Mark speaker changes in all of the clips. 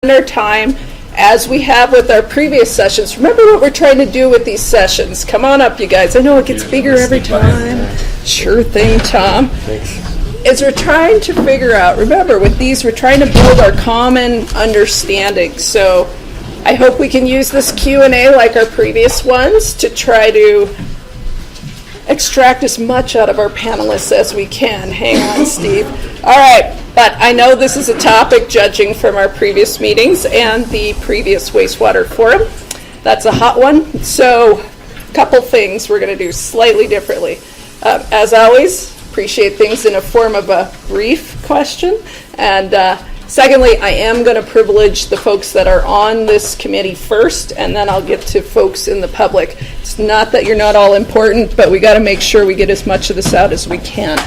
Speaker 1: our time as we have with our previous sessions. Remember what we're trying to do with these sessions. Come on up, you guys. I know it gets bigger every time. Sure thing, Tom.
Speaker 2: Thanks.
Speaker 1: Is we're trying to figure out, remember with these, we're trying to build our common understanding. So I hope we can use this Q&A like our previous ones to try to extract as much out of our panelists as we can. Hang on, Steve. All right, but I know this is a topic judging from our previous meetings and the previous wastewater forum. That's a hot one. So a couple things we're going to do slightly differently. As always, appreciate things in a form of a brief question. And secondly, I am going to privilege the folks that are on this committee first, and then I'll get to folks in the public. It's not that you're not all important, but we got to make sure we get as much of this out as we can.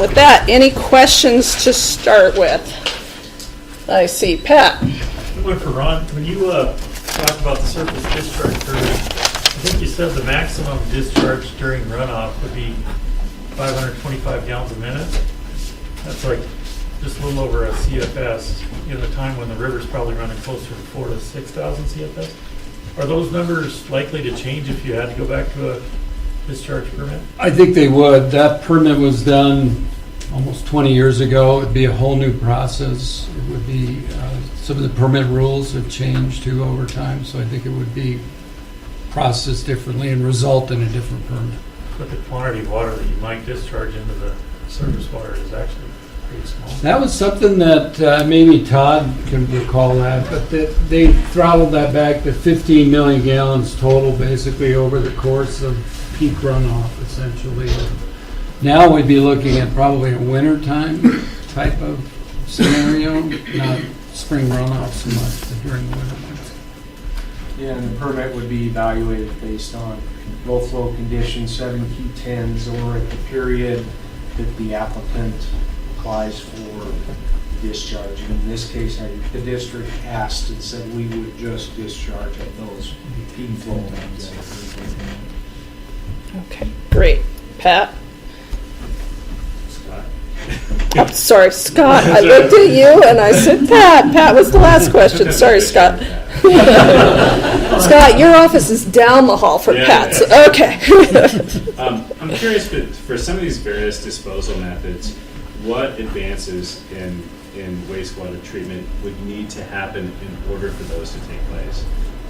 Speaker 1: With that, any questions to start with? I see. Pat.
Speaker 3: One for Ron. When you talked about the surface discharge earlier, I think you said the maximum discharge during runoff would be 525 gallons a minute. That's like just a little over a CFS in a time when the river's probably running closer to 4,000 to 6,000 CFS. Are those numbers likely to change if you had to go back to a discharge permit?
Speaker 4: I think they would. That permit was done almost 20 years ago. It would be a whole new process. It would be, some of the permit rules have changed too over time, so I think it would be processed differently and result in a different permit.
Speaker 3: But the quantity of water that you might discharge into the surface water is actually pretty small.
Speaker 4: That was something that maybe Todd can recall that, but they throttled that back to 15 million gallons total basically over the course of peak runoff essentially. Now we'd be looking at probably a wintertime type of scenario, not spring runoff so much, but during the winter months.
Speaker 2: Yeah, and the permit would be evaluated based on low flow conditions, 7 key tens, or at the period that the applicant applies for discharge. And in this case, the district asked and said we would just discharge at those peak flow times.
Speaker 1: Okay, great. Pat?
Speaker 3: Scott?
Speaker 1: Oh, sorry, Scott. I looked at you and I said, Pat. Pat was the last question. Sorry, Scott. Scott, your office is down the hall from Pat's.
Speaker 5: Yeah.
Speaker 1: Okay.
Speaker 5: I'm curious, for some of these various disposal methods, what advances in wastewater treatment would need to happen in order for those to take place?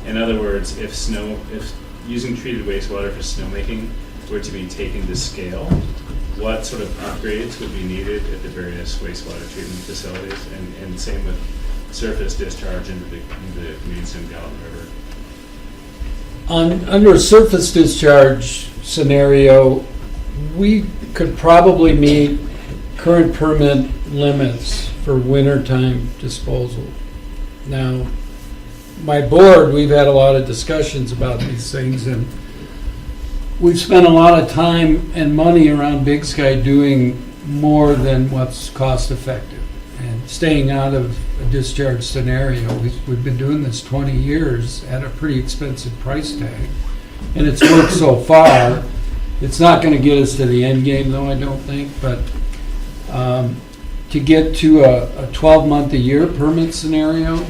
Speaker 5: In other words, if using treated wastewater for snowmaking were to be taken to scale, what sort of upgrades would be needed at the various wastewater treatment facilities? And same with surface discharge into the Maidstone Gallatin River.
Speaker 4: Under a surface discharge scenario, we could probably meet current permit limits for wintertime disposal. Now, my board, we've had a lot of discussions about these things, and we've spent a lot of time and money around Big Sky doing more than what's cost effective and staying out of a discharge scenario. We've been doing this 20 years at a pretty expensive price tag, and it's worked so far. It's not going to get us to the end game, though, I don't think, but to get to a 12-month-a-year permit scenario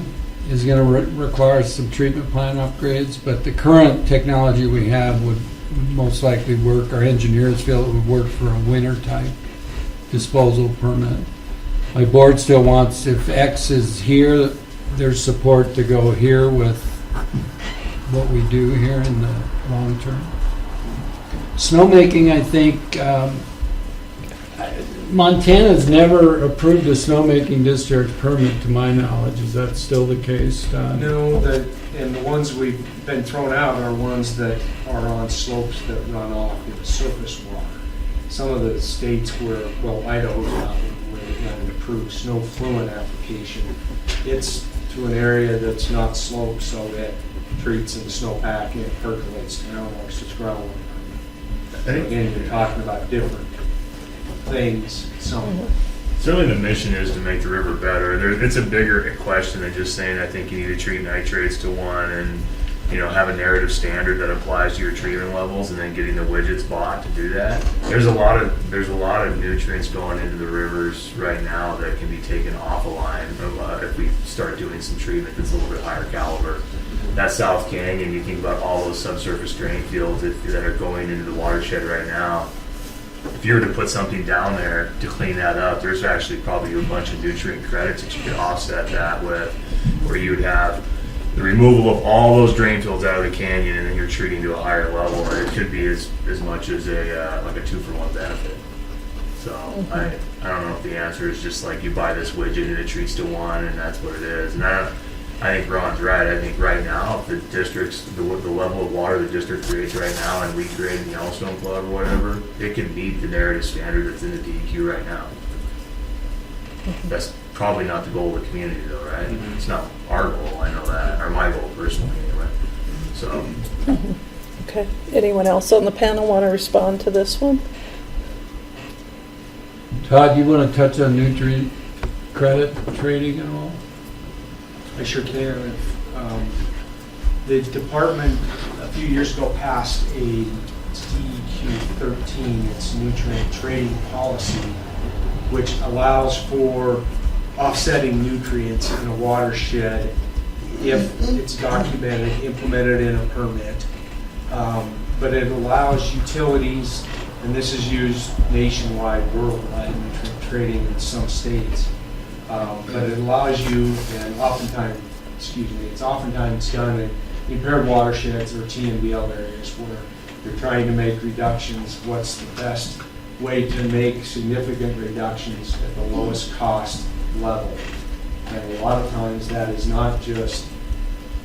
Speaker 4: is going to require some treatment plant upgrades, but the current technology we have would most likely work. Our engineers feel it would work for a winter-type disposal permit. My board still wants, if X is here, there's support to go here with what we do here in the long term. Snowmaking, I think, Montana's never approved a snowmaking discharge permit to my knowledge. Is that still the case, Don?
Speaker 2: No, and the ones we've been thrown out are ones that are on slopes that run off into surface water. Some of the states where, well, Idaho's not, where they've got an approved snow fluent application. It's to an area that's not sloped, so it treats in the snowpack and it percolates down once it's groundwater. So again, you're talking about different things somewhat.
Speaker 6: Certainly the mission is to make the river better. It's a bigger question than just saying I think you need to treat nitrates to 1 and have a narrative standard that applies to your treatment levels, and then getting the widgets bought to do that. There's a lot of nutrients going into the rivers right now that can be taken off a line if we start doing some treatment that's a little bit higher caliber. That South Canyon, you think about all those subsurface drain fields that are going into the watershed right now. If you were to put something down there to clean that up, there's actually probably a bunch of nutrient credits that you could offset that with, where you would have the removal of all those drain fields out of the canyon, and then you're treating to a higher level, and it could be as much as a 2-for-1 benefit. So I don't know if the answer is just like you buy this widget and it treats to 1, and that's what it is. And I think Ron's right. I think right now, if the district's, the level of water the district creates right now, and we create in Yellowstone flood or whatever, it can meet the narrative standard that's in the DEQ right now. That's probably not the goal of the community though, right? It's not our goal, I know that, or my goal personally anyway. So.
Speaker 1: Okay. Anyone else on the panel want to respond to this one?
Speaker 4: Todd, you want to touch on nutrient credit trading at all?
Speaker 2: I sure can. The department a few years ago passed a DEQ 13, its nutrient trading policy, which allows for offsetting nutrients in a watershed if it's documented, implemented in a permit. But it allows utilities, and this is used nationwide, worldwide, nutrient trading in some states. But it allows you, and it's oftentimes done in impaired watersheds or TMDL areas where you're trying to make reductions. What's the best way to make significant reductions at the lowest cost level? And a lot of times that is not just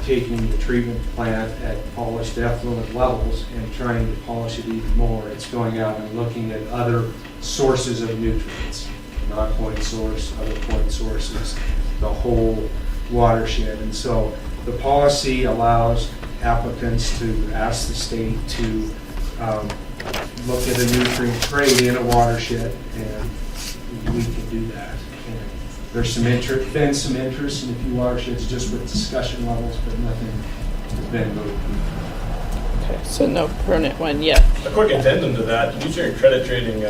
Speaker 2: taking the treatment plant at polished effluent levels and trying to polish it even more. It's going out and looking at other sources of nutrients. Non-point source, other point sources, the whole watershed. And so the policy allows applicants to ask the state to look at a nutrient trade in a watershed, and we can do that. And there's been some interest in a few watersheds just with discussion levels, but nothing has been moved.
Speaker 1: Okay, so no permanent one yet.
Speaker 7: A quick addendum to that, nutrient credit trading,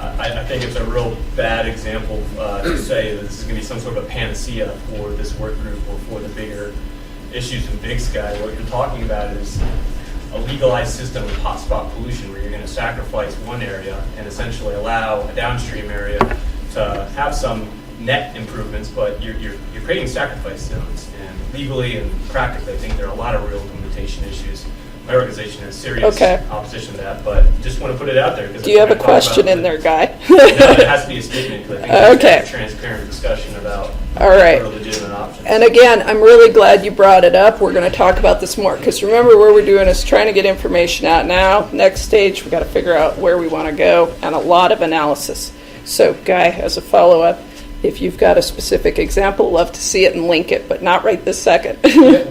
Speaker 7: I think it's a real bad example to say that this is going to be some sort of a panacea for this work group or for the bigger issues in Big Sky. What you're talking about is a legalized system of hotspot pollution where you're going to sacrifice one area and essentially allow a downstream area to have some net improvements, but you're creating sacrifice zones. And legally and practically, I think there are a lot of real implementation issues. My organization has serious opposition to that, but just want to put it out there.
Speaker 1: Do you have a question in there, Guy?
Speaker 7: No, it has to be a statement, because I think it's a transparent discussion about
Speaker 1: all right.
Speaker 7: what are legitimate options.
Speaker 1: And again, I'm really glad you brought it up. We're going to talk about this more, because remember, where we're doing is trying to get information out now. Next stage, we've got to figure out where we want to go, and a lot of analysis. So, Guy, as a follow-up, if you've got a specific example, love to see it and link it, but not right this second.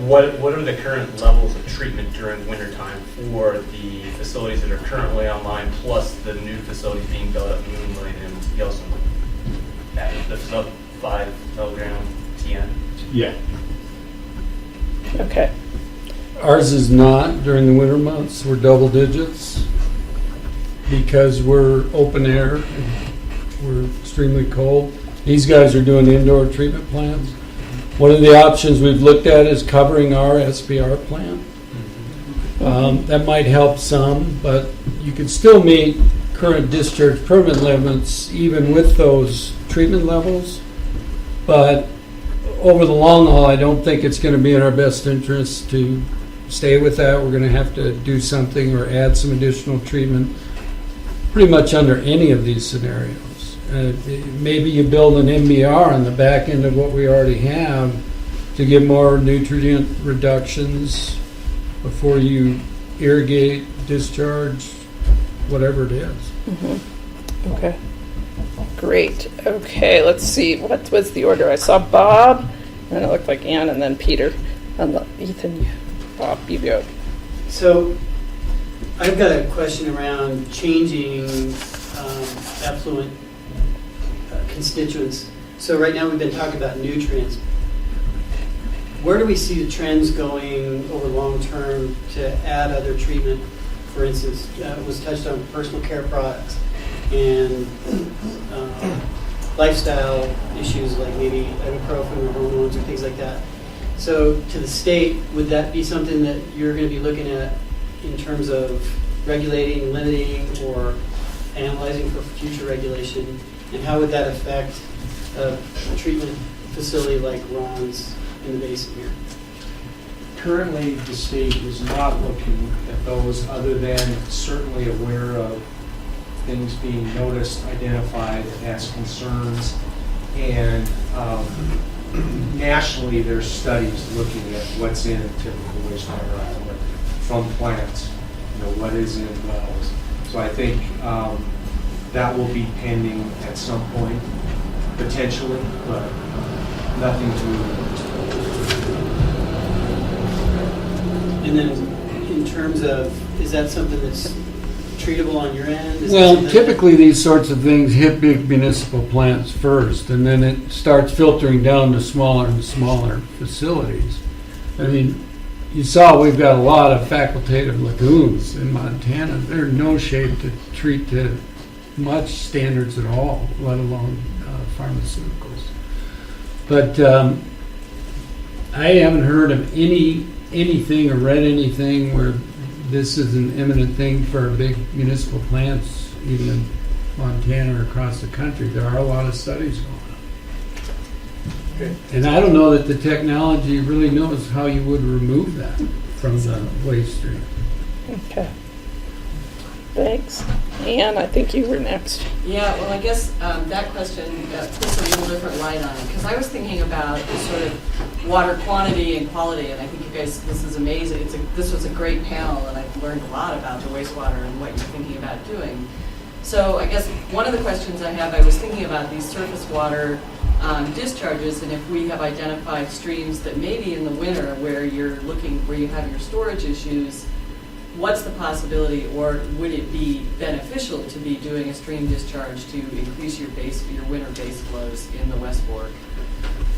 Speaker 7: What are the current levels of treatment during wintertime for the facilities that are currently online, plus the new facilities being built at Moonlight and Yellowstone? At the sub 5 milligram TN?
Speaker 6: Yeah.
Speaker 1: Okay.
Speaker 4: Ours is not during the winter months. We're double digits because we're open air and we're extremely cold. These guys are doing indoor treatment plants. One of the options we've looked at is covering our SPR plant. That might help some, but you could still meet current discharge permit limits even with those treatment levels. But over the long haul, I don't think it's going to be in our best interest to stay with that. We're going to have to do something or add some additional treatment pretty much under any of these scenarios. Maybe you build an MBR on the back end of what we already have to get more nutrient reductions before you irrigate, discharge, whatever it is.
Speaker 1: Mm-hmm. Okay. Great. Okay, let's see. What was the order? I saw Bob, and it looked like Ann, and then Peter. Ethan, Bob, you go.
Speaker 8: So I've got a question around changing effluent constituents. So right now we've been talking about nutrients. where do we see the trends going over long term to add other treatment? For instance, it was touched on personal care products and lifestyle issues like maybe ibuprofen or hormones or things like that. So to the state, would that be something that you're going to be looking at in terms of regulating, limiting, or analyzing for future regulation? And how would that affect a treatment facility like Ron's in the basin here?
Speaker 2: Currently, the state is not looking at those, other than certainly aware of things being noticed, identified as concerns, and nationally there's studies looking at what's in typical wastewater outlet from plants, what is in wells. So I think that will be pending at some point, potentially, but nothing to.
Speaker 8: And then in terms of, is that something that's treatable on your end? Is that
Speaker 4: Well,
Speaker 8: something-
Speaker 4: typically these sorts of things hit big municipal plants first, and then it starts filtering down to smaller and smaller facilities. I mean, you saw we've got a lot of facultative lagoons in Montana. They're in no shape to treat to much standards at all, let alone pharmaceuticals. But I haven't heard of anything or read anything where this is an imminent thing for big municipal plants, even in Montana or across the country. There are a lot of studies going on.
Speaker 3: Okay.
Speaker 4: And I don't know that the technology really knows how you would remove that from the waste stream.
Speaker 1: Okay. Thanks. Ann, I think you were next.
Speaker 9: Yeah, well, I guess that question puts a little different light on it, because I was thinking about sort of water quantity and quality, and I think you guys, this is amazing. This was a great panel, and I've learned a lot about the wastewater and what you're thinking about doing. So I guess one of the questions I have, I was thinking about these surface water discharges, and if we have identified streams that maybe in the winter where you're looking, where you have your storage issues, what's the possibility, or would it be beneficial to be doing a stream discharge to increase your winter base flows in the West Fork?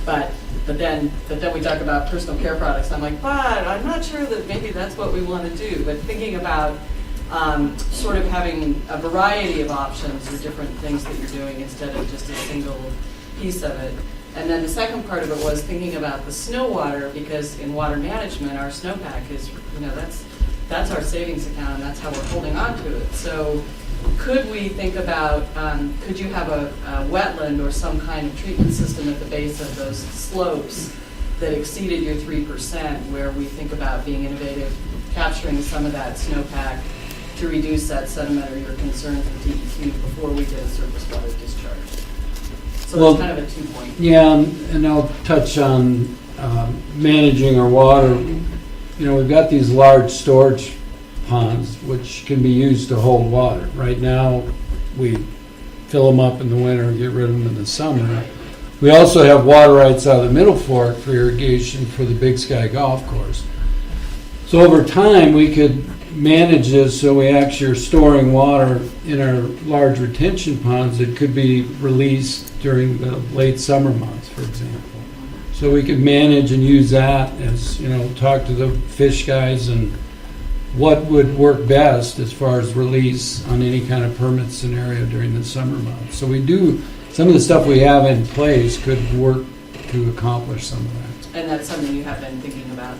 Speaker 9: But then we talk about personal care products. I'm like, but I'm not sure that maybe that's what we want to do. But thinking about sort of having a variety of options or different things that you're doing instead of just a single piece of it. And then the second part of it was thinking about the snow water, because in water management, our snowpack is, that's our savings account, and that's how we're holding on to it. So could we think about, could you have a wetland or some kind of treatment system at the base of those slopes that exceeded your 3%, where we think about being innovative, capturing some of that snowpack to reduce that sediment or your concerns with DEQ before we did a surface water discharge? So
Speaker 4: Well,
Speaker 9: it's kind of a 2-point.
Speaker 4: Yeah, and I'll touch on managing our water. We've got these large storage ponds which can be used to hold water. Right now, we fill them up in the winter and get rid of them in the summer. We also have water rights out of the Middle Fork for irrigation for the Big Sky Golf Course. So over time, we could manage this so we actually are storing water in our large retention ponds that could be released during the late summer months, for example. So we could manage and use that as, talk to the fish guys and what would work best as far as release on any kind of permit scenario during the summer months. So some of the stuff we have in place could work to accomplish some of that.
Speaker 9: And that's something you have been thinking about?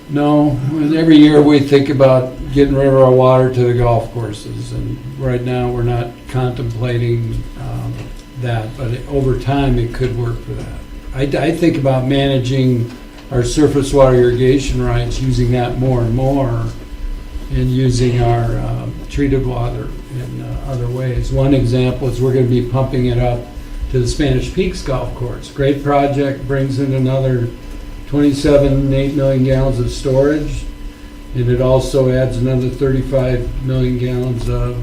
Speaker 4: No, every year we think about getting rid of our water to the golf courses, and right now we're not contemplating that, but over time it could work for that. I think about managing our surface water irrigation rights, using that more and more, and using our treated water in other ways. One example is we're going to be pumping it up to the Spanish Peaks Golf Course. Great project, brings in another 27.8 million gallons of storage, and it also adds another 35 million gallons of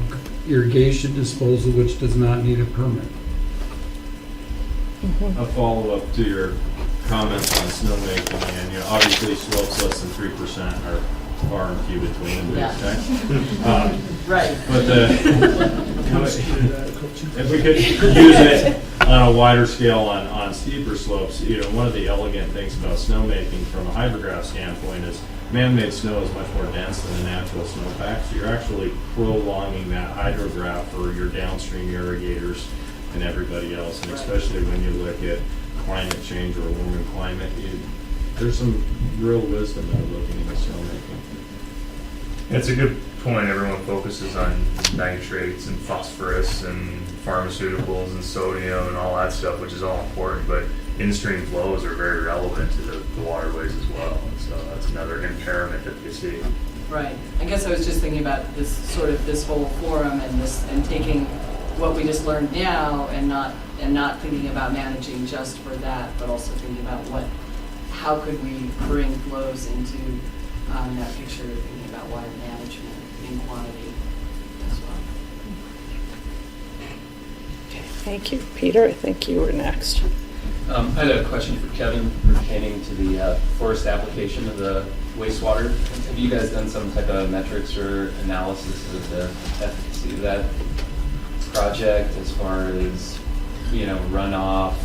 Speaker 4: irrigation disposal, which does not need a permit.
Speaker 10: A follow-up to your comments on snowmaking, and obviously slopes less than 3% are far and few between.
Speaker 9: Yeah.
Speaker 10: Okay?
Speaker 9: Right.
Speaker 10: But if we could use it on a wider scale on steeper slopes, one of the elegant things about snowmaking from a hydrograph standpoint is man-made snow is much more dense than a natural snowpack, so you're actually prolonging that hydrograph for your downstream irrigators and everybody else, and especially when you look at climate change or a warming climate, there's some real wisdom in looking into snowmaking.
Speaker 6: It's a good point. Everyone focuses on nitrates and phosphorus and pharmaceuticals and sodium and all that stuff, which is all important, but in-stream flows are very relevant to the waterways as well. And so that's another impairment that you see.
Speaker 9: Right. I guess I was just thinking about this whole forum and taking what we just learned now and not thinking about managing just for that, but also thinking about how could we bring flows into that picture, thinking about water management in quantity as well.
Speaker 1: Okay, thank you. Peter, I think you were next.
Speaker 11: I had a question for Kevin pertaining to the forest application of the wastewater. Have you guys done some type of metrics or analysis of the efficacy of that project as far as, runoff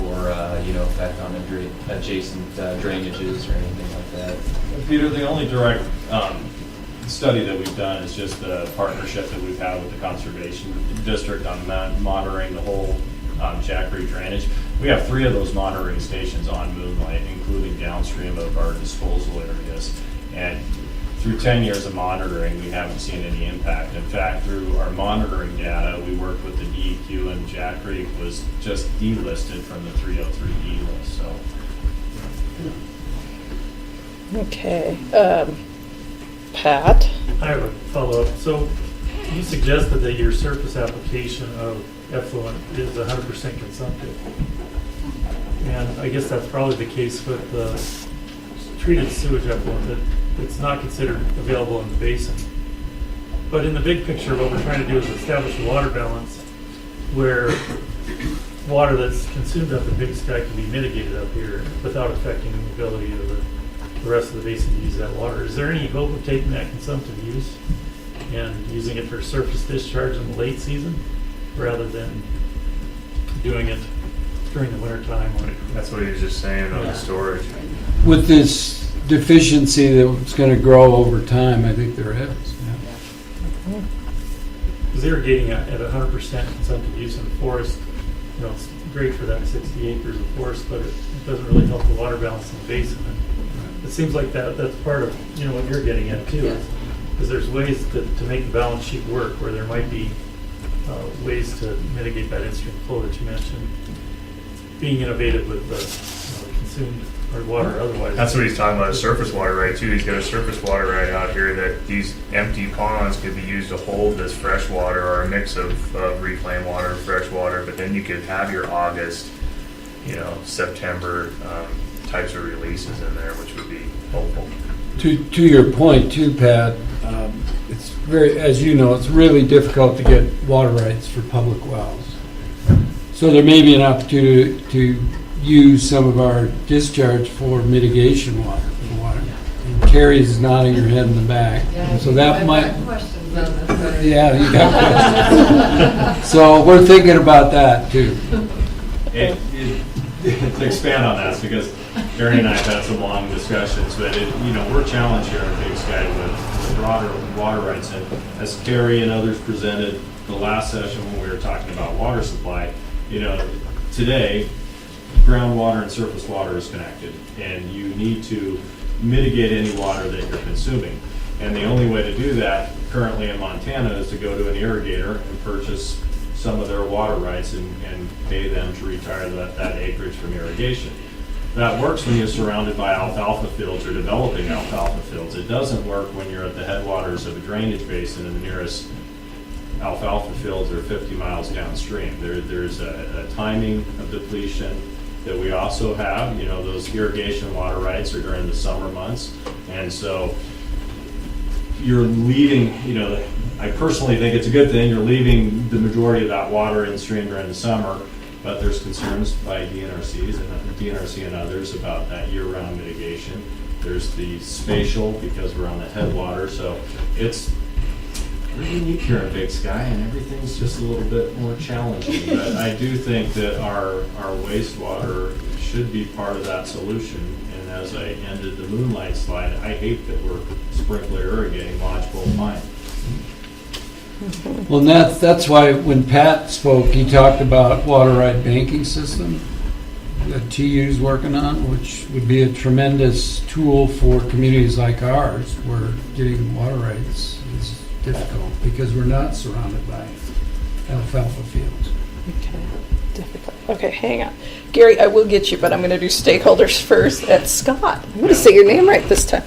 Speaker 11: or, effect on adjacent drainages or anything like that?
Speaker 10: Peter, the only direct study that we've done is just the partnership that we've had with the Conservation District on monitoring the whole Jackery drainage. We have 3 of those monitoring stations on Moonlight, including downstream of our disposal areas. And through 10 years of monitoring, we haven't seen any impact. In fact, through our monitoring data, we worked with the DEQ, and Jackery was just delisted from the 303D list. So.
Speaker 1: Okay. Pat?
Speaker 3: I have a follow-up. So you suggested that your surface application of effluent is 100% consumptive. And I guess that's probably the case with the treated sewage effluent, that it's not considered available in the basin. But in the big picture, what we're trying to do is establish a water balance where water that's consumed up in Big Sky can be mitigated up here without affecting the ability of the rest of the basin to use that water. Is there any hope of taking that consumptive use and using it for surface discharge in the late season rather than doing it during the winter time?
Speaker 6: That's what he was just saying on the storage.
Speaker 4: With this deficiency that's going to grow over time, I think there is.
Speaker 3: Because irrigating at 100% consumptive use in the forest, it's great for that 60 acres of forest, but it doesn't really help the water balance in the basin. And it seems like that's part of what you're getting at too, because there's ways to make the balance sheet work where there might be ways to mitigate that in-stream flow that you mentioned, being innovative with the consumed or water otherwise.
Speaker 6: That's what he's talking about, a surface water right too. He's got a surface water right out here that these empty ponds could be used to hold this fresh water or a mix of reclaimed water and fresh water, but then you could have your August, September types of releases in there, which would be helpful.
Speaker 4: To your point too, Pat, it's as you know, it's really difficult to get water rights for public wells. So there may be an opportunity to use some of our discharge for mitigation water. And Carrie's nodding her head in the back.
Speaker 9: Yeah,
Speaker 4: so that might.
Speaker 9: Questions on this.
Speaker 4: Yeah, you got questions. So we're thinking about that too.
Speaker 10: To expand on that, because Barry and I have had some long discussions, but we're challenged here in Big Sky with broader water rights. And as Carrie and others presented the last session when we were talking about water supply, today groundwater and surface water is connected, and you need to mitigate any water that you're consuming. And the only way to do that currently in Montana is to go to an irrigator and purchase some of their water rights and pay them to retire that acreage from irrigation. That works when you're surrounded by alfalfa fields or developing alfalfa fields. It doesn't work when you're at the headwaters of a drainage basin and the nearest alfalfa fields are 50 miles downstream. There's a timing of depletion that we also have. Those irrigation water rights are during the summer months. And so you're leaving, I personally think it's a good thing, you're leaving the majority of that water in stream during the summer, but there's concerns by DNRC and others about that year-round mitigation. There's the spatial, because we're on the headwater, so it's we're unique here in Big Sky, and everything's just a little bit more challenging. But I do think that our wastewater should be part of that solution. And as I ended the Moonlight slide, I hate that we're sprinkler irrigating lodgepole pine.
Speaker 4: Well, and that's why when Pat spoke, he talked about water right banking system that TU's working on, which would be a tremendous tool for communities like ours, where getting water rights is difficult because we're not surrounded by alfalfa fields.
Speaker 1: Okay, difficult. Okay, hang on. Gary, I will get you, but I'm going to do stakeholders first. At Scott. I'm going to say your name right this time.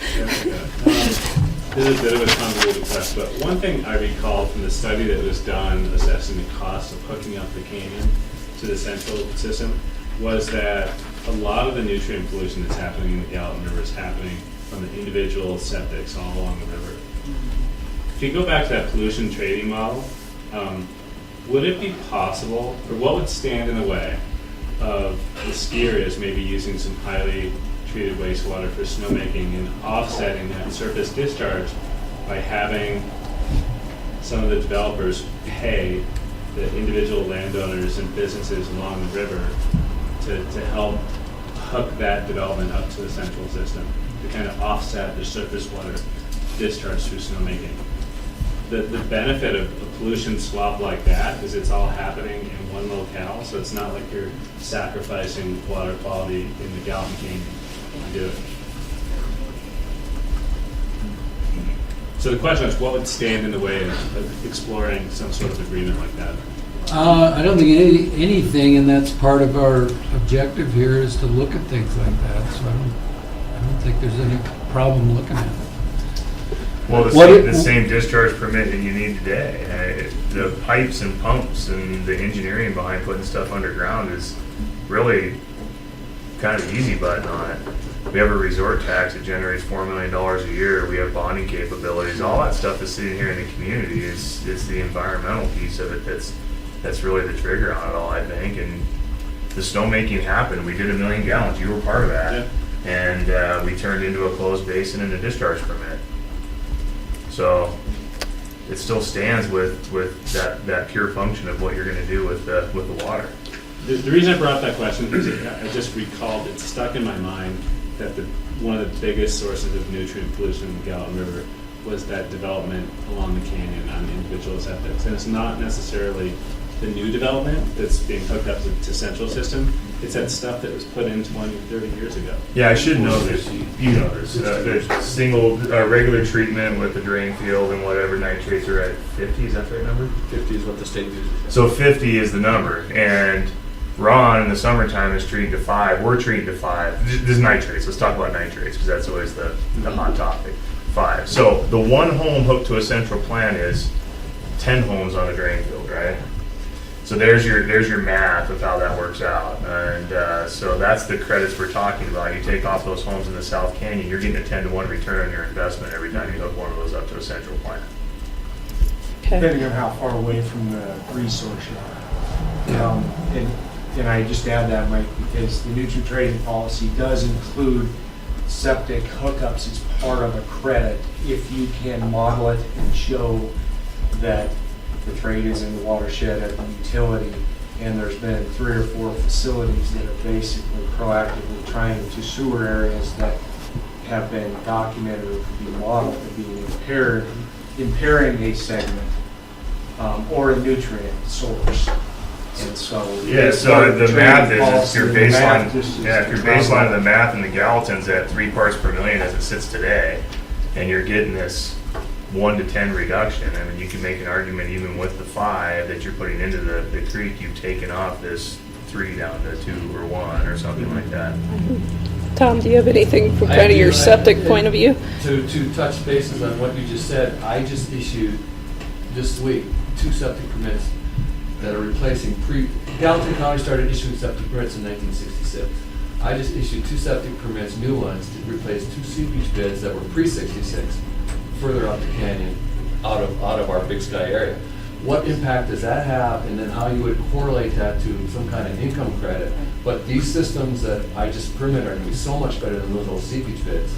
Speaker 5: This is a bit of a convoluted question, but one thing I recall from the study that was done assessing the cost of hooking up the canyon to the central system was that a lot of the nutrient pollution that's happening in the Gallatin River is happening from the individual septics all along the river. If you go back to that pollution trading model, would it be possible, or what would stand in the way of the ski areas maybe using some highly treated wastewater for snowmaking and offsetting that surface discharge by having some of the developers pay the individual landowners and businesses along the river to help hook that development up to the central system to kind of offset the surface water discharge through snowmaking. The benefit of a pollution swap like that is it's all happening in one locale, so it's not like you're sacrificing water quality in the Gallatin Canyon to do it. So the question is, what would stand in the way of exploring some sort of agreement like that?
Speaker 4: I don't think anything, and that's part of our objective here, is to look at things like that. So I don't think there's any problem looking at it.
Speaker 6: Well, the same discharge permit that you need today. The pipes and pumps and the engineering behind putting stuff underground is really kind of the easy button on it. We have a resort tax that generates $4 million a year. We have bonding capabilities. All that stuff is sitting here in the community. It's the environmental piece of it that's really the trigger on it all, I think. And the snowmaking happened. We did 1 million gallons. You were part of that. Yeah. And we turned into a closed basin and a discharge permit. So it still stands with that pure function of what you're going to do with the water.
Speaker 5: The reason I brought up that question is I just recalled, it's stuck in my mind that one of the biggest sources of nutrient pollution in the Gallatin River was that development along the canyon on individual septics. And it's not necessarily the new development that's being hooked up to central system. It's that stuff that was put in 20, 30 years ago.
Speaker 6: Yeah, I should know this. You know this. The single regular treatment with the drain field and whatever nitrates are at 50. Is that the right number?
Speaker 12: 50 is what the state uses.
Speaker 6: So 50 is the number. And Ron in the summertime is treating to 5. We're treating to 5. This is nitrates. Let's talk about nitrates because that's always the hot topic. 5. So the one home hooked to a central plant is 10 homes on a drain field, right? So there's your math of how that works out. And so that's the credits we're talking about. You take off those homes in the South Canyon, you're getting a 10-to-1 return on your investment every time you hook one of those up to a central plant.
Speaker 1: Okay.
Speaker 2: Depending on how far away from the resource you are. And I just add that, Mike, because the nutrient trading policy does include septic hookups as part of a credit if you can model it and show that the trade is in the watershed at the utility, and there's been 3 or 4 facilities that are basically proactively trying to sewer areas that have been documented or could be modeled to be impairing a segment or a nutrient source. And so
Speaker 6: so the math is if your baseline of the math in the Gallatin's at 3 parts per million as it sits today, and you're getting this 1 to 10 reduction. I mean, you can make an argument even with the 5 that you're putting into the creek, you've taken off this 3 down to 2 or 1 or something like that.
Speaker 1: Tom, do you have anything from kind of your septic point of view?
Speaker 12: To touch bases on what you just said, I just issued this week 2 septic permits that are replacing Gallatin County started issuing septic permits in 1966. I just issued 2 septic permits, new ones, to replace 2 seepage beds that were pre-66 further up the canyon out of our Big Sky area. What impact does that have, and then how you would correlate that to some kind of income credit? But these systems that I just permit are gonna be so much better than those old seepage beds.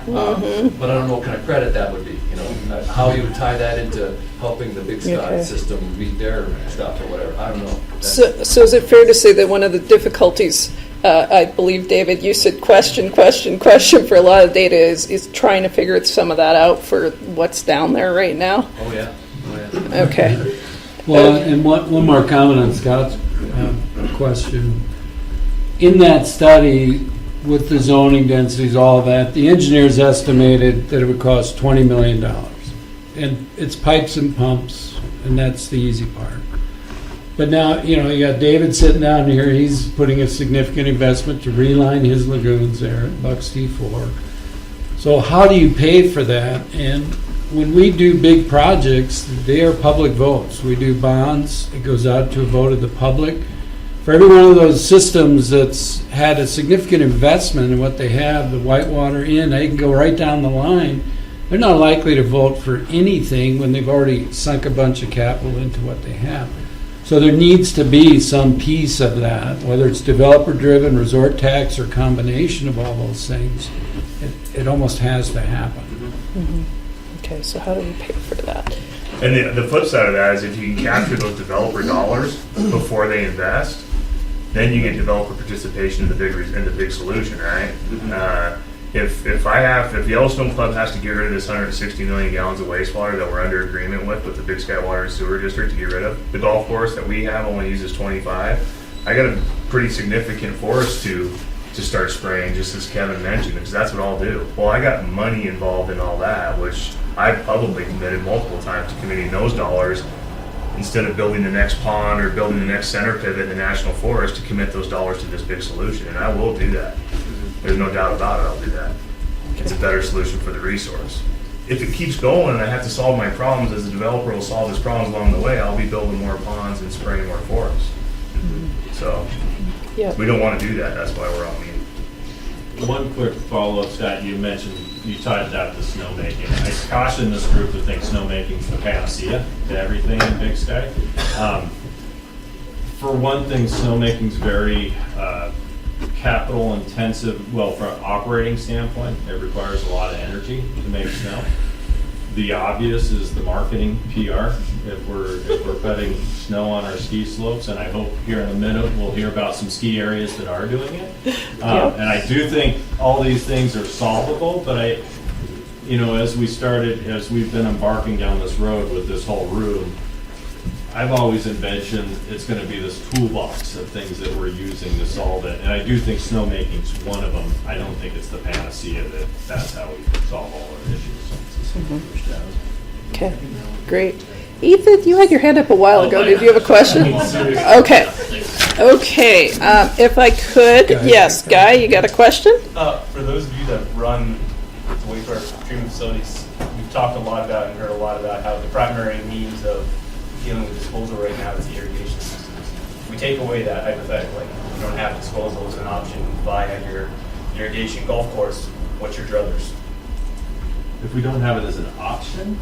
Speaker 12: But I don't know what kind of credit that would be, you know, how you would tie that into helping the Big Sky
Speaker 1: Okay.
Speaker 12: system meet their stuff or whatever, I don't know.
Speaker 1: So is it fair to say that one of the difficulties, I believe, David, you said question for a lot of data is trying to figure some of that out for what's down there right now?
Speaker 12: Oh, yeah, oh, yeah.
Speaker 1: Okay.
Speaker 4: Well, and one more comment on Scott's question. In that study, with the zoning densities, all of that, the engineers estimated that it would cost $20 million. And it's pipes and pumps, and that's the easy part. But now, you know, you got David sitting down here, he's putting a significant investment to reline his lagoons there at Bucks T4. So how do you pay for that? And when we do big projects, they are public votes. We do bonds, it goes out to a vote of the public. For every one of those systems that's had a significant investment in what they have, the Whitewater in, they can go right down the line. They're not likely to vote for anything when they've already sunk a bunch of capital into what they have. So there needs to be some piece of that, whether it's developer-driven, resort tax, or combination of all those things. It almost has to happen.
Speaker 1: Okay, so how do we pay for that?
Speaker 6: And the flip side of that is if you can capture those developer dollars before they invest, then you get developer participation in the big solution, right? If Yellowstone Club has to get rid of this 160 million gallons of wastewater that we're under agreement with the Big Sky Water and Sewer District to get rid of, the golf course that we have only uses 25. I got a pretty significant forest to start spraying, just as Kevin mentioned, because that's what I'll do. Well, I got money involved in all that, which I've publicly committed multiple times to committing those dollars instead of building the next pond or building the next center pivot in the national forest to commit those dollars to this big solution, and I will do that. There's no doubt about it, I'll do that. It's a better solution for the resource. If it keeps going and I have to solve my problems, as the developer will solve his problems along the way, I'll be building more ponds and spraying more forests. So, we don't want to do that, that's why we're all meeting.
Speaker 10: One quick follow-up, Scott, you mentioned, you tied that to snowmaking. I caution this group to think snowmaking's the panacea to everything in Big Sky. For one thing, snowmaking's very capital intensive, well, from an operating standpoint, it requires a lot of energy to make snow. The obvious is the marketing, PR, if we're putting snow on our ski slopes, and I hope here in a minute we'll hear about some ski areas that are doing it. And I do think all these things are solvable, but as we've been embarking down this road with this whole room, I've always envisioned it's going to be this toolbox of things that we're using to solve it. And I do think snowmaking's one of them. I don't think it's the panacea that's how we solve all our issues.
Speaker 1: Okay, great. Ethan, you had your hand up a while ago. Did you have a question? Okay. If I could, yes, Guy, you got a question?
Speaker 7: For those of you that run the wastewater treatment facilities, we've talked a lot about and heard a lot about how the primary means of dealing with disposal right now is the irrigation systems. If we take away that hypothetically, you don't have disposal as an option via your irrigation golf course, what's your druthers?
Speaker 10: If we don't have it as an option,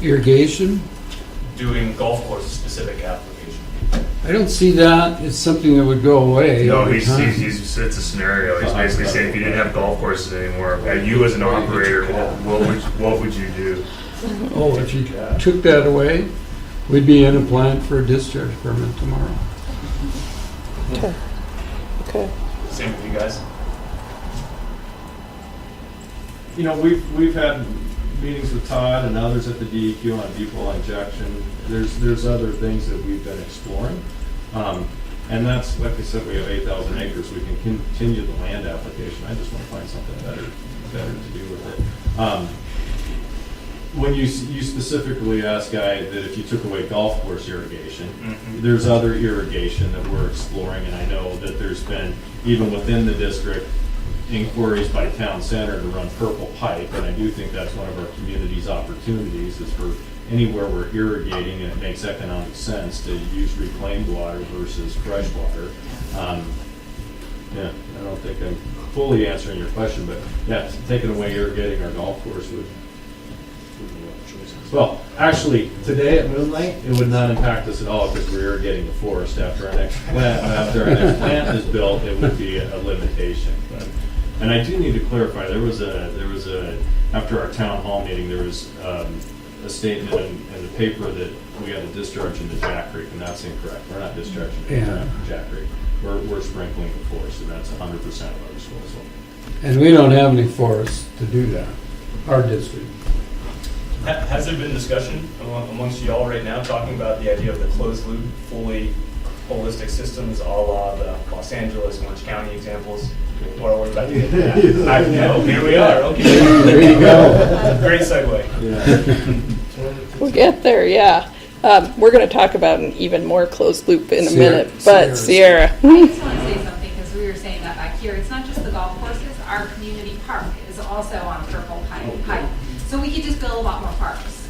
Speaker 4: Irrigation,
Speaker 7: Doing golf course specific application.
Speaker 4: I don't see that as something that would go away.
Speaker 6: No,
Speaker 4: over time.
Speaker 6: it's a scenario. He's basically saying if you didn't have golf courses anymore, you as an operator, what would you do?
Speaker 4: Oh, if you took that away, we'd be in a plant for a discharge permit tomorrow.
Speaker 1: Okay.
Speaker 7: Same with you guys.
Speaker 10: we've had meetings with Todd and others at the DEQ on deep well injection. There's other things that we've been exploring. And that's, like I said, we have 8,000 acres. We can continue the land application. I just want to find something better to do with it. When you specifically asked, Guy, that if you took away golf course irrigation, there's other irrigation that we're exploring, and I know that there's been, even within the district, inquiries by town center to run purple pipe, and I do think that's one of our community's opportunities is for anywhere we're irrigating and it makes economic sense to use reclaimed water versus fresh water. I don't think I'm fully answering your question, but yeah, taking away irrigating our golf course would
Speaker 2: choices.
Speaker 10: Well, actually, today at Moonlight, it would not impact us at all because we're irrigating the forest after our next plant is built. It would be a limitation. But, and I do need to clarify. There was a after our town hall meeting, there was a statement in the paper that we had a discharge into Jack Creek, and that's incorrect. We're not discharging into Jack Creek. We're sprinkling the forest, and that's 100% of our disposal.
Speaker 4: And we don't have any forests to do that, our district.
Speaker 7: Has there been discussion amongst you all right now talking about the idea of the closed loop, fully holistic systems, a la the Los Angeles and Orange County examples? Or we're about to get to that. I know, here we are. Okay.
Speaker 4: There you go.
Speaker 7: Great segue.
Speaker 10: Yeah.
Speaker 1: We'll get there, yeah. We're going to talk about an even more closed loop in a minute, but
Speaker 4: Sierra.
Speaker 1: Sierra.
Speaker 13: I just want to say something, because we were saying that back here. It's not just the golf courses. Our community park is also on a purple pipe. So we could just build a lot more parks.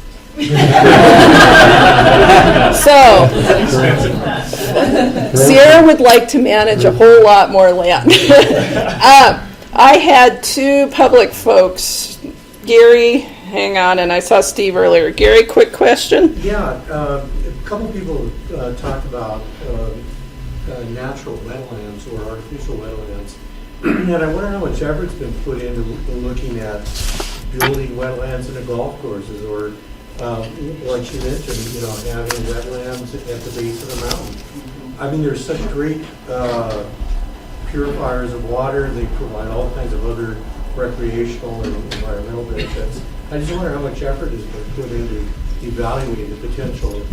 Speaker 1: So, Sierra would like to manage a whole lot more land. I had two public folks, Gary, hang on, and I saw Steve earlier. Gary, quick question.
Speaker 14: Yeah, a couple people talked about natural wetlands or artificial wetlands. And I wonder how much effort's been put into looking at building wetlands in the golf courses, or like you mentioned, having wetlands at the base of the mountain. I mean, there's such great purifiers of water. They provide all kinds of other recreational and environmental benefits. I just wonder how much effort has been put into evaluating the potential of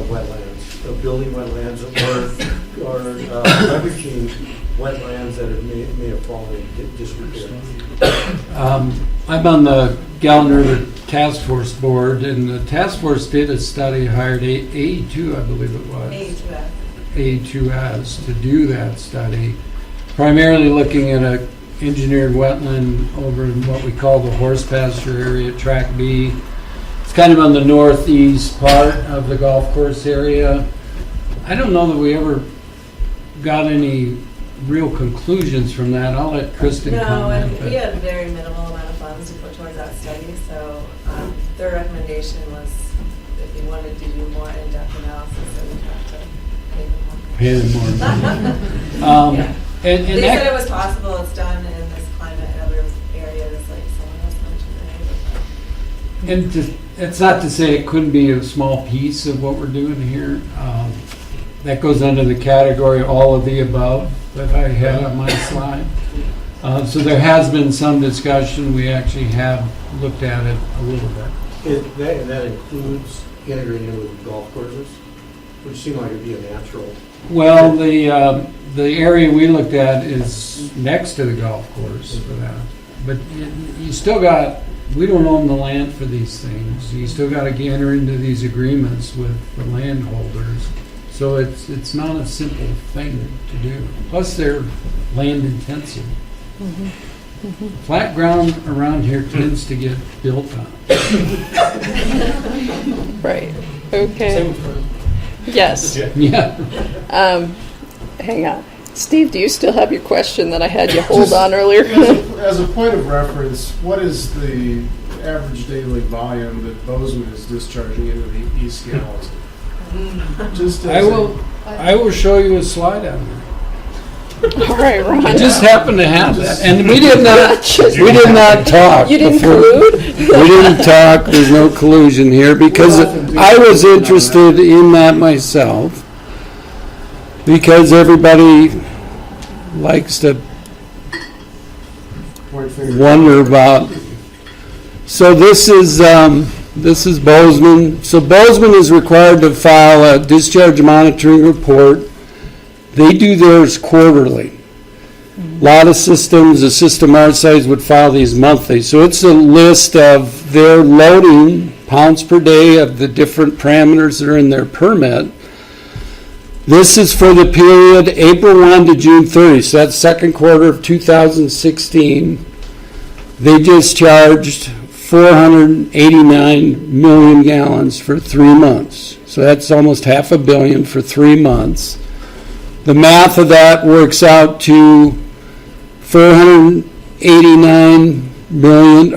Speaker 14: wetlands, of building wetlands, or leveraging wetlands that may have fallen into disrepair.
Speaker 4: I'm on the Gallatin River Task Force Board, and the task force did a study, hired AE2, I believe it was. AE2S to do that study, primarily looking at a engineered wetland over in what we call the horse pasture area, Track B. It's kind of on the northeast part of the golf course area. I don't know that we ever got any real conclusions from that. I'll let Kristen comment.
Speaker 15: No, and we had a very minimal amount of funds to put towards that study, so their recommendation was if you wanted to do more in-depth analysis, then we'd have to pay them more.
Speaker 4: Yeah.
Speaker 15: And they said it was possible. It's done in this climate and other areas, like someone else mentioned.
Speaker 4: And it's not to say it couldn't be a small piece of what we're doing here. That goes under the category all of the above that I had on my slide. So there has been some discussion. We actually have looked at it a little bit.
Speaker 14: And that includes integrating it with golf courses, which seem like it'd be a natural.
Speaker 4: Well, the area we looked at is next to the golf course for that. But you still got, we don't own the land for these things. You still got to enter into these agreements with the landholders. So it's not a simple thing to do. Plus, they're land intensive. Mm-hmm. Mm-hmm. Flat ground around here tends to get built on.
Speaker 1: Right. Okay. Yes.
Speaker 4: Yeah.
Speaker 1: Hang on. Steve, do you still have your question that I had you hold on earlier?
Speaker 16: As a point of reference, what is the average daily volume that Bozeman is discharging into the East Gallatin? Just
Speaker 4: I will show you a slide on there.
Speaker 1: All right, Ron.
Speaker 4: I just happened to have that, and we did not talk.
Speaker 1: You didn't
Speaker 4: before.
Speaker 1: collude?
Speaker 4: We didn't talk. There's no collusion here because I was interested in that myself. Because everybody likes to wonder about. So this is Bozeman. So Bozeman is required to file a discharge monitoring report. They do theirs quarterly. A lot of systems, a system our size would file these monthly. So it's a list of their loading pounds per day of the different parameters that are in their permit. This is for the period April 1 to June 30, so that's second quarter of 2016. They discharged 489 million gallons for 3 months. So that's almost 500 million for 3 months. The math of that works out to 489 million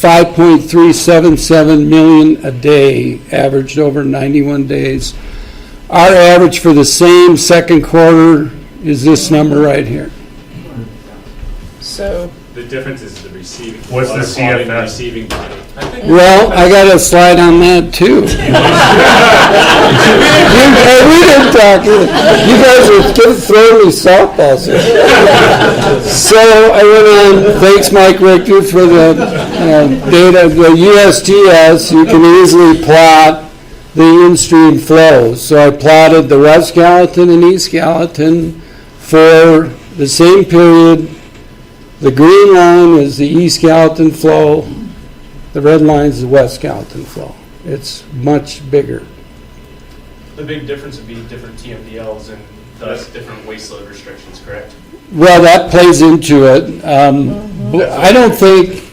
Speaker 4: 5.377 million a day, averaged over 91 days. Our average for the same second quarter is this number right here.
Speaker 1: So,
Speaker 5: The difference is the receiving.
Speaker 6: What's the
Speaker 5: quality of
Speaker 6: CFS?
Speaker 5: Receiving body.
Speaker 4: Well, I got a slide on that too. We didn't talk. You guys are throwing me softballs here. So I went on, thanks Mike Richter for the data. The USGS, you can easily plot the in-stream flows. So I plotted the West Gallatin and East Gallatin for the same period. The green line is the East Gallatin flow. The red line is the West Gallatin flow. It's much bigger.
Speaker 7: The big difference would be different TMDLs and thus different waste load restrictions, correct?
Speaker 4: Well, that plays into it. I don't think,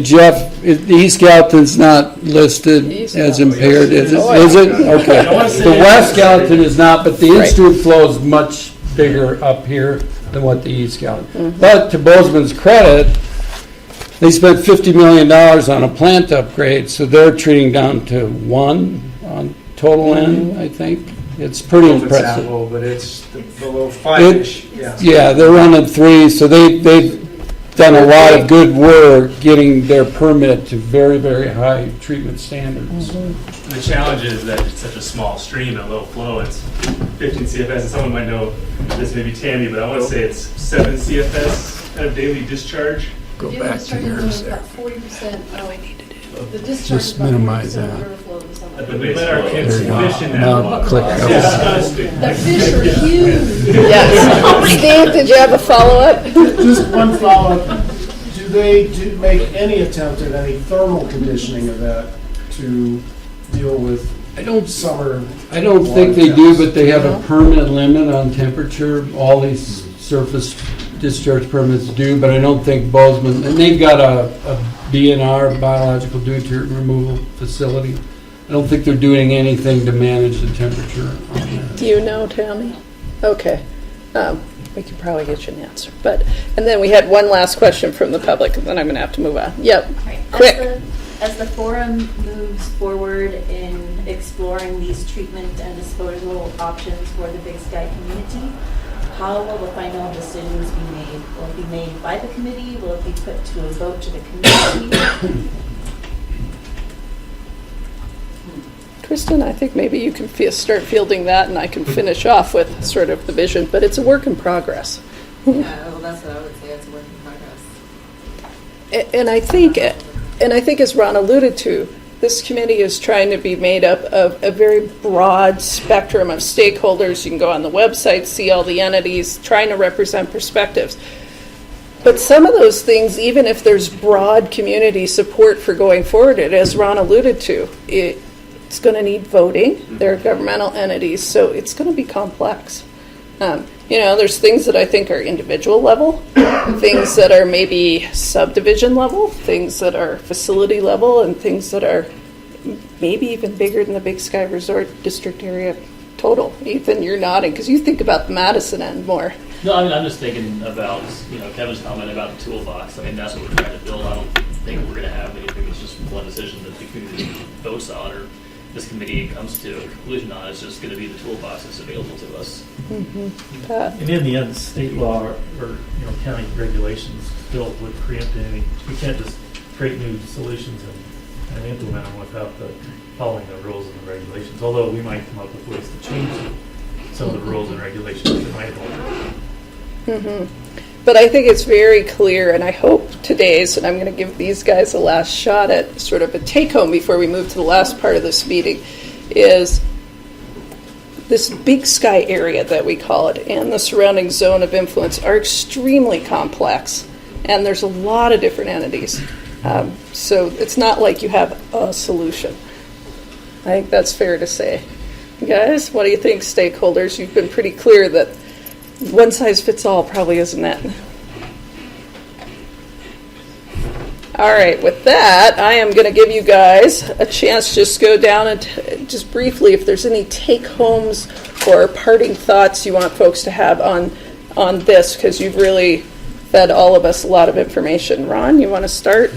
Speaker 4: Jeff, the East Gallatin's not listed as impaired, is it? Is it? Okay. The West Gallatin is not, but the in-stream flow is much bigger up here than what the East Gallatin. But to Bozeman's credit, they spent $50 million on a plant upgrade, so they're treating down to 1 on total end, I think. It's pretty impressive.
Speaker 2: It's that low, but it's below 5-ish.
Speaker 4: Yeah, they're running 3, so they've done a lot of good work getting their permit to very, very high treatment standards.
Speaker 5: The challenge is that it's such a small stream and low flow. It's 15 CFS, and someone might know this, maybe Tammy, but I want to say it's 7 CFS kind of daily discharge.
Speaker 4: Go back to yours there.
Speaker 9: 40%, the discharge
Speaker 4: Just
Speaker 9: is about
Speaker 4: minimize
Speaker 9: 40%
Speaker 4: that.
Speaker 9: overflow to something.
Speaker 5: But we let our kids
Speaker 4: There you go.
Speaker 5: fish in that
Speaker 4: Now
Speaker 5: water.
Speaker 4: click
Speaker 5: It's
Speaker 4: up.
Speaker 5: disgusting.
Speaker 9: The fish are huge.
Speaker 1: yes. Steve, did you have a follow-up?
Speaker 16: Just one follow-up. Do they make any attempt at any thermal conditioning of that to deal with
Speaker 4: I don't
Speaker 16: summer?
Speaker 4: I don't think they do, but they have a permanent limit on temperature. All these surface discharge permits do, but I don't think Bozeman, and they've got a BNR, biological nutrient removal facility. I don't think they're doing anything to manage the temperature on that.
Speaker 1: Do you know, Tammy? Okay. We can probably get you an answer. And then we had one last question from the public, and then I'm going to have to move on. Yep.
Speaker 17: Right.
Speaker 1: Quick.
Speaker 17: As the forum moves forward in exploring these treatment and disposal options for the Big Sky community, how will the final decisions be made? Will it be made by the committee? Will it be put to a vote to the community?
Speaker 1: Kristen, I think maybe you can start fielding that, and I can finish off with sort of the vision, but it's a work in progress.
Speaker 15: Yeah, well, that's what I would say, it's a work in progress.
Speaker 1: And I think as Ron alluded to, this committee is trying to be made up of a very broad spectrum of stakeholders. You can go on the website, see all the entities, trying to represent perspectives. But some of those things, even if there's broad community support for going forward, as Ron alluded to, it's going to need voting. There are governmental entities, so it's going to be complex. There's things that I think are individual level, things that are maybe subdivision level, things that are facility level, and things that are maybe even bigger than the Big Sky Resort District area total. Ethan, you're nodding because you think about the Madison end more.
Speaker 18: No, I mean, I'm just thinking about, Kevin's comment about the toolbox. I mean, that's what we're trying to build. I don't think we're going to have anything that's just one decision that the community votes on or this committee comes to a conclusion on. It's just going to be the toolbox that's available to us.
Speaker 1: Mm-hmm.
Speaker 3: And in the end, state law or county regulations still would preempt anything. We can't just create new solutions and implement them without following the rules and the regulations. Although we might come up with ways to change some of the rules and regulations that might help.
Speaker 1: Mm-hmm. But I think it's very clear, and I hope today's, and I'm going to give these guys a last shot at sort of a take-home before we move to the last part of this meeting, is this Big Sky area that we call it and the surrounding zone of influence are extremely complex, and there's a lot of different entities. So it's not like you have a solution. I think that's fair to say. Guys, what do you think, stakeholders? You've been pretty clear that one size fits all probably isn't it. All right, with that, I am going to give you guys a chance to just go down and just briefly, if there's any take-homes or parting thoughts you want folks to have on this, because you've really fed all of us a lot of information. Ron, you want to start?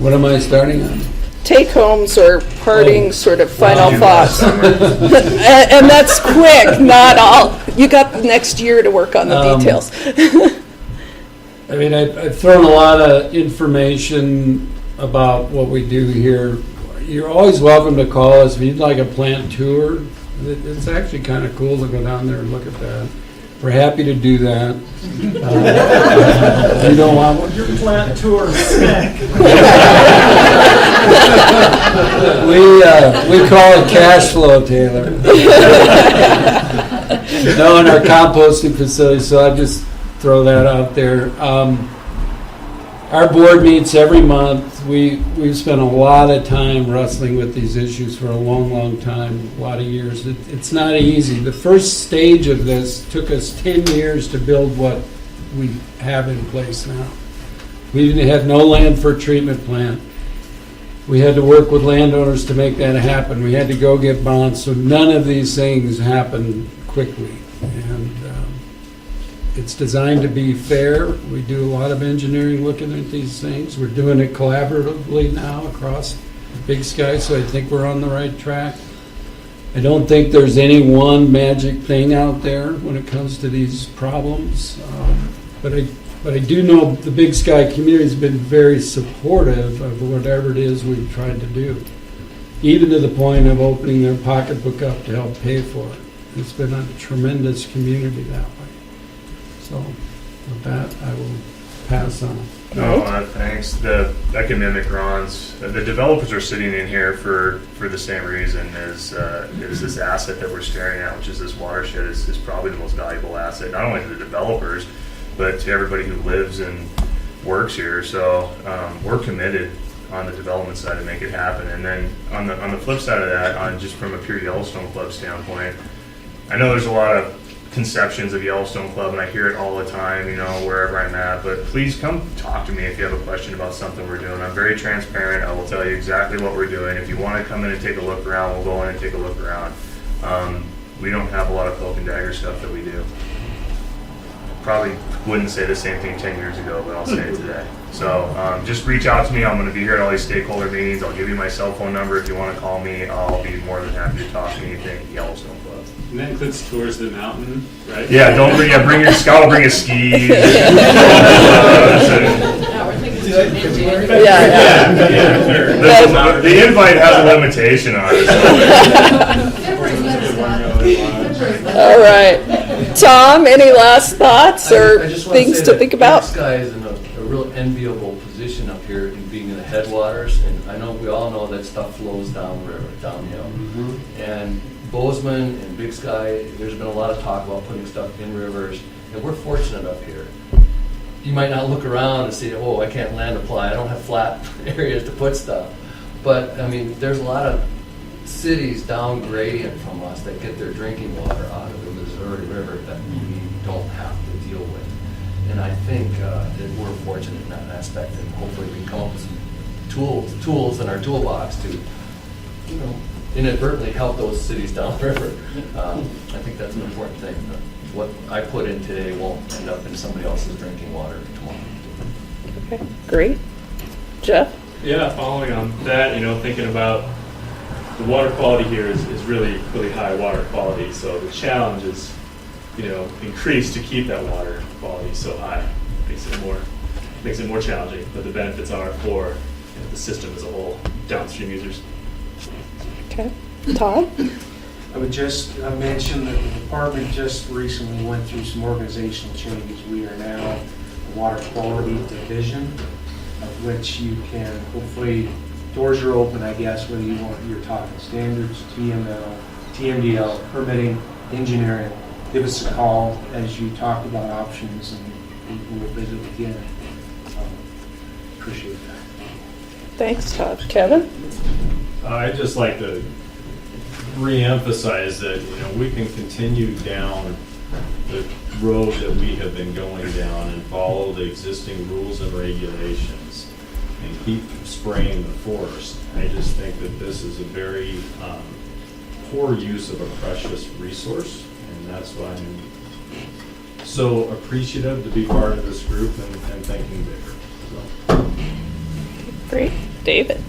Speaker 4: What am I starting on?
Speaker 1: Take homes or parting
Speaker 4: Oh.
Speaker 1: sort of final
Speaker 6: Wow.
Speaker 1: thoughts. And that's quick, not all. You got the next year to work on the details.
Speaker 4: I mean, I've thrown a lot of information about what we do here. You're always welcome to call us if you'd like a plant tour. It's actually kind of cool to go down there and look at that. We're happy to do that. You don't want one?
Speaker 2: Your plant tour sick.
Speaker 4: We call it cash flow, Taylor. No, in our composting facility, so I just throw that out there. Our board meets every month. We've spent a lot of time wrestling with these issues for a long, long time, a lot of years. It's not easy. The first stage of this took us 10 years to build what we have in place now. We didn't have no land for a treatment plant. We had to work with landowners to make that happen. We had to go get bonds, so none of these things happen quickly. And it's designed to be fair. We do a lot of engineering looking at these things. We're doing it collaboratively now across Big Sky, so I think we're on the right track. I don't think there's any one magic thing out there when it comes to these problems. But I do know the Big Sky community has been very supportive of whatever it is we've tried to do, even to the point of opening their pocketbook up to help pay for it. It's been a tremendous community that way. So with that, I will pass on.
Speaker 6: No, thanks. I can mimic Ron's. The developers are sitting in here for the same reason as this asset that we're staring at, which is this watershed, is probably the most valuable asset, not only to the developers, but to everybody who lives and works here. So we're committed on the development side to make it happen. And then on the flip side of that, on just from a pure Yellowstone Club standpoint, I know there's a lot of conceptions of Yellowstone Club, and I hear it all the time, wherever I'm at, but please come talk to me if you have a question about something we're doing. I'm very transparent. I will tell you exactly what we're doing. If you want to come in and take a look around, we'll go in and take a look around. We don't have a lot of cloak and dagger stuff that we do. Probably wouldn't say the same thing 10 years ago, but I'll say it today. So just reach out to me. I'm going to be here at all these stakeholder meetings. I'll give you my cell phone number. If you want to call me, I'll be more than happy to talk to anything Yellowstone Club.
Speaker 5: And that includes tours of the mountain, right?
Speaker 6: Yeah, bring your Scott will bring his skis. The invite has a limitation on it.
Speaker 1: All right. Tom, any last thoughts or
Speaker 12: I just wanna
Speaker 1: things
Speaker 12: say
Speaker 1: to
Speaker 12: that
Speaker 1: think about?
Speaker 12: Big Sky is in a real enviable position up here in being in the headwaters, and I know we all know that stuff flows downriver, downhill. And Bozeman and Big Sky, there's been a lot of talk about putting stuff in rivers, and we're fortunate up here. You might not look around and say, oh, I can't land apply, I don't have flat areas to put stuff. But, I mean, there's a lot of cities down gradient from us that get their drinking water out of the Missouri River that we don't have to deal with. And I think that we're fortunate in that aspect, and hopefully we can come up with some tools in our toolbox to, inadvertently help those cities downriver. I think that's an important thing. What I put in today won't end up in somebody else's drinking water tomorrow.
Speaker 1: Okay, great. Jeff?
Speaker 5: Yeah, following on that, thinking about the water quality here is really, really high water quality. So the challenge is, increased to keep that water quality so high. Makes it more challenging, but the benefits are for the system as a whole, downstream users.
Speaker 1: Okay. Tom?
Speaker 2: I would just mention that the department just recently went through some organizational changes. We are now a water quality division, of which you can hopefully, doors are open, I guess, whether you're talking standards, TMDL, permitting, engineering. Give us a call as you talk about options, and we'll visit with you. Appreciate that.
Speaker 1: Thanks, Todd. Kevin?
Speaker 10: I'd just like to re-emphasize that, we can continue down the road that we have been going down and follow the existing rules and regulations and keep spraying the forest. I just think that this is a very poor use of a precious resource, and that's why I'm so appreciative to be part of this group and thinking bigger. So.
Speaker 1: Great. David?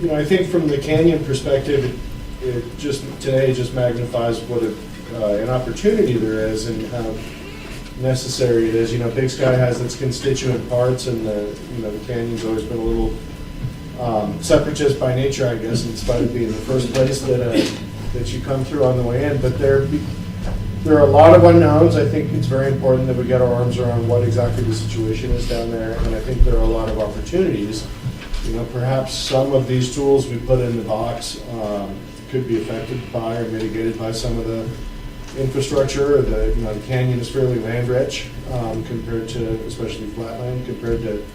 Speaker 16: You know, I think from the canyon perspective, it just today just magnifies what an opportunity there is and how necessary it is. You know, Big Sky has its constituent parts, and the canyon's always been a little separatist by nature, I guess, in spite of being the first place that you come through on the way in. But there are a lot of unknowns. I think it's very important that we get our arms around what exactly the situation is down there, and I think there are a lot of opportunities. You know, perhaps some of these tools we put in the box could be affected by or mitigated by some of the infrastructure. The canyon is fairly land rich compared to, especially flatland, compared to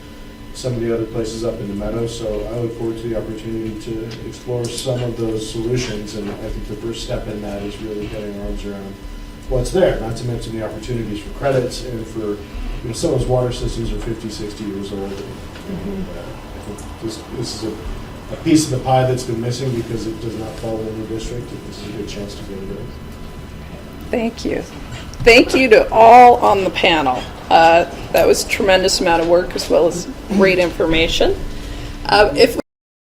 Speaker 16: some of the other places up in the meadows. So I look forward to the opportunity to explore some of those solutions, and I think the first step in that is really getting our arms around what's there, not to mention the opportunities for credits and for, some of those water systems are 50, 60 years old. I think this is a piece of the pie that's been missing because it does not fall in the district, and this is a good chance to get it in.
Speaker 1: Thank you. Thank you to all on the panel. That was a tremendous amount of work as well as great information. If